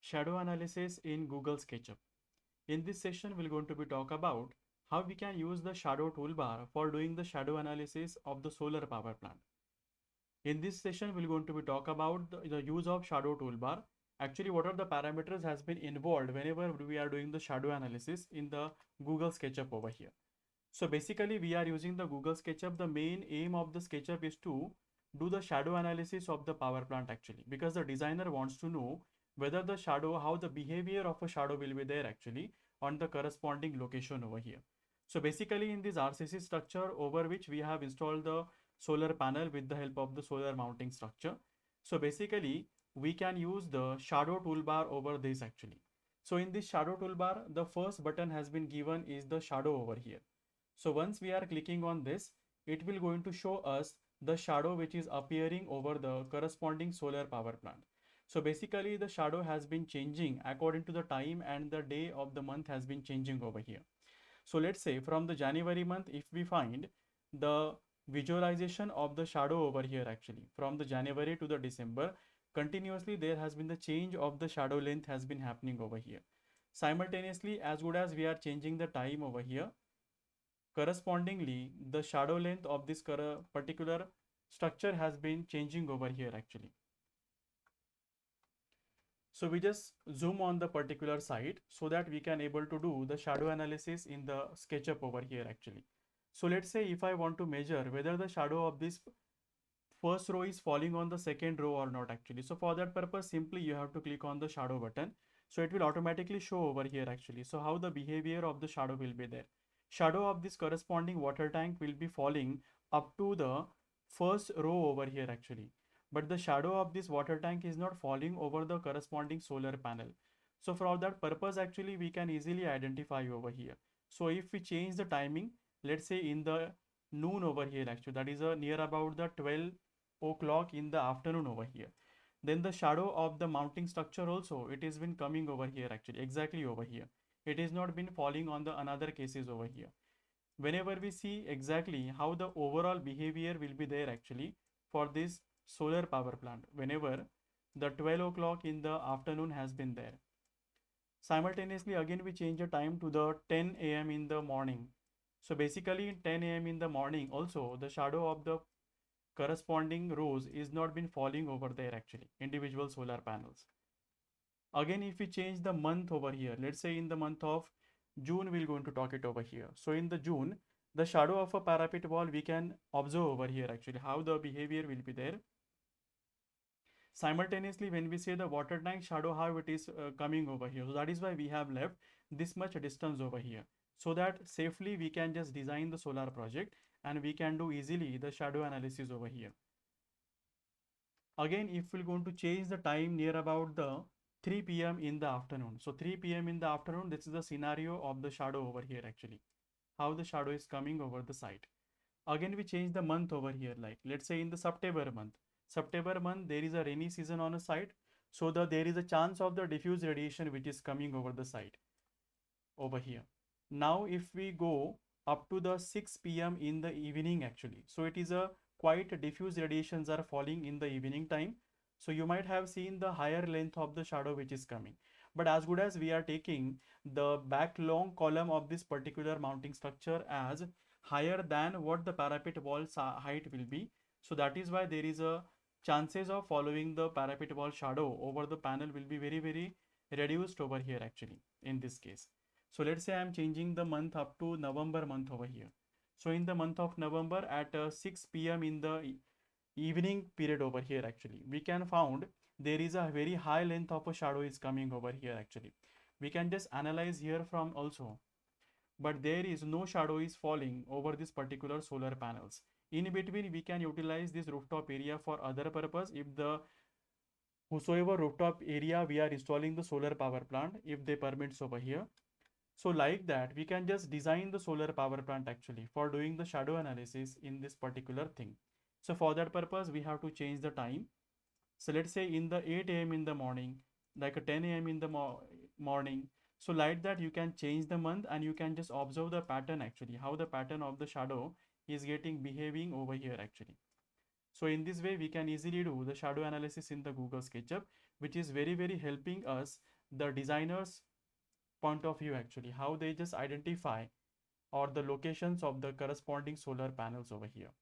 Shadow analysis in Google SketchUp. In this session, we're going to be talk about how we can use the shadow toolbar for doing the shadow analysis of the solar power plant. In this session, we're going to be talk about the use of shadow toolbar. Actually, what are the parameters has been involved whenever we are doing the shadow analysis in the Google SketchUp over here. So basically, we are using the Google SketchUp. The main aim of the SketchUp is to do the shadow analysis of the power plant actually, because the designer wants to know whether the shadow, how the behavior of a shadow will be there actually on the corresponding location over here. So basically in this RCC structure over which we have installed the solar panel with the help of the solar mounting structure. So basically we can use the shadow toolbar over this actually. So in this shadow toolbar, the first button has been given is the shadow over here. So once we are clicking on this, it will going to show us the shadow which is appearing over the corresponding solar power plant. So basically the shadow has been changing according to the time and the day of the month has been changing over here. So let's say from the January month, if we find the visualization of the shadow over here actually from the January to the December, continuously there has been the change of the shadow length has been happening over here. Simultaneously, as good as we are changing the time over here, correspondingly the shadow length of this particular structure has been changing over here actually. So we just zoom on the particular site so that we can able to do the shadow analysis in the SketchUp over here actually. So let's say if I want to measure whether the shadow of this first row is falling on the second row or not actually. So for that purpose, simply you have to click on the shadow button. So it will automatically show over here actually. So how the behavior of the shadow will be there. Shadow of this corresponding water tank will be falling up to the first row over here actually. But the shadow of this water tank is not falling over the corresponding solar panel. So for that purpose actually we can easily identify over here. So if we change the timing, let's say in the noon over here actually, that is near about the 12 o'clock in the afternoon over here, then the shadow of the mounting structure also it has been coming over here actually exactly over here. It is not been falling on the another cases over here. Whenever we see exactly how the overall behavior will be there actually for this solar power plant whenever the 12 o'clock in the afternoon has been there. Simultaneously again we change the time to the 10 a.m. in the morning. So basically in 10 a.m. in the morning also the shadow of the corresponding rows is not been falling over there actually, individual solar panels. Again, if we change the month over here, let's say in the month of June, we're going to talk it over here. So in the June, the shadow of a parapet wall, we can observe over here actually how the behavior will be there. Simultaneously, when we say the water tank shadow, how it is coming over here. So that is why we have left this much distance over here, so that safely we can just design the solar project and we can do easily the shadow analysis over here. Again, if we're going to change the time near about the 3 p.m. in the afternoon. So 3 p.m. in the afternoon, this is the scenario of the shadow over here actually. How the shadow is coming over the site. Again, we change the month over here. Like let's say in the September month. September month, there is a rainy season on a site. So there is a chance of the diffuse radiation which is coming over the site over here. Now, if we go up to the 6 p.m. in the evening actually. So it is a quite diffuse radiations are falling in the evening time. So you might have seen the higher length of the shadow which is coming. But as good as we are taking the back long column of this particular mounting structure as higher than what the parapet wall height will be. So that is why there is a chances of following the parapet wall shadow over the panel will be very reduced over here actually in this case. So let's say I'm changing the month up to November month over here. So in the month of November at 6 p.m. in the evening period over here actually, we can found there is a very high length of a shadow is coming over here actually. We can just analyze here from also, but there is no shadow is falling over this particular solar panels. In between, we can utilize this rooftop area for other purpose if the whosoever rooftop area we are installing the solar power plant, if they permits over here. So like that, we can just design the solar power plant actually for doing the shadow analysis in this particular thing. So for that purpose, we have to change the time. So let's say in the 8 a.m. in the morning, like a 10 a.m. in the morning. So like that, you can change the month and you can just observe the pattern actually, how the pattern of the shadow is getting behaving over here actually. So in this way, we can easily do the shadow analysis in the Google SketchUp, which is very helping us the designer's point of view actually, how they just identify or the locations of the corresponding solar panels over here.